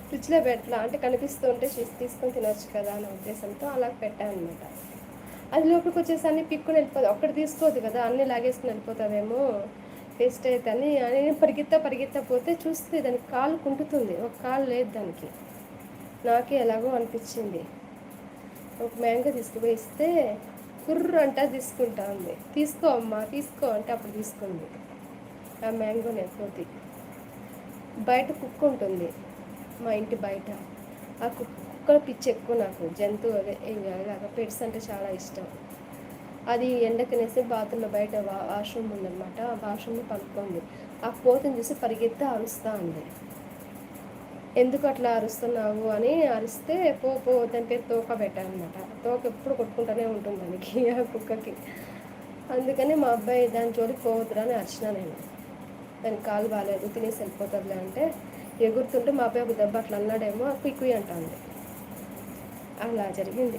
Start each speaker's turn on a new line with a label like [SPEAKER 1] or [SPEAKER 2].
[SPEAKER 1] ఫ్రిడ్జ్లో పెట్టలా, అంటే కనిపిస్తుంటే తీసుకొని తినొచ్చు కదా అనే ఉద్దేశంతో అలా పెట్టాను అనమాట. అది లోపలికి వచ్చేసి అన్ని పిక్కుని వెళ్ళిపోదు, ఒక్కటి తీసుకోదు కదా, అన్నీ లాగేసుకుని వెళ్ళిపోతావేమో వేస్ట్ అవుతుంది అని పరిగెత్తా పోతే చూస్తే దానికి కాలు కుంటుతుంది, ఒక కాలు లేదు దానికి. నాకే ఎలాగో అనిపించింది. ఒక మ్యాంగో తీసుకుపోయి ఇస్తే కుర్రు అంటా తీసుకుంటా ఉంది. తీసుకో అమ్మా తీసుకో అంటే అప్పుడు తీసుకుంది ఆ మ్యాంగోని. కోతి బయట కుక్క ఉంటుంది మా ఇంటి బయట. ఆ కుక్క పిచ్చి ఎక్కువ నాకు, జంతువు అదే ఇలాగ పెట్స్ అంటే చాలా ఇష్టం. అది ఎండకనేసి బాత్రూంలో బయట వాష్రూమ్ ఉందన్నమాట, ఆ వాష్రూమ్లో పడుకుంది. ఆ కోతిని చూసి పరిగెత్తి అరుస్తూ ఉంది. ఎందుకు అట్లా అరుస్తున్నావు అని అరిస్తే పో దాని పేరు తోక పెట్టానమాట. తోక ఎప్పుడు కొట్టుకుంటూనే ఉంటుంది దానికి, ఆ కుక్కకి. అందుకని మా అబ్బాయి దాని జోలికి పోవద్దురా అని అరిచినా నేను. దానికి కాలు బాగాలేదు తినేసి వెళ్ళిపోతుందిలే అంటే ఎగురుతుంటే మా అబ్బాయి ఒక దెబ్బ అట్లా అన్నాడేమో, కుయ్ కుయ్ అంటుంది. అలా జరిగింది.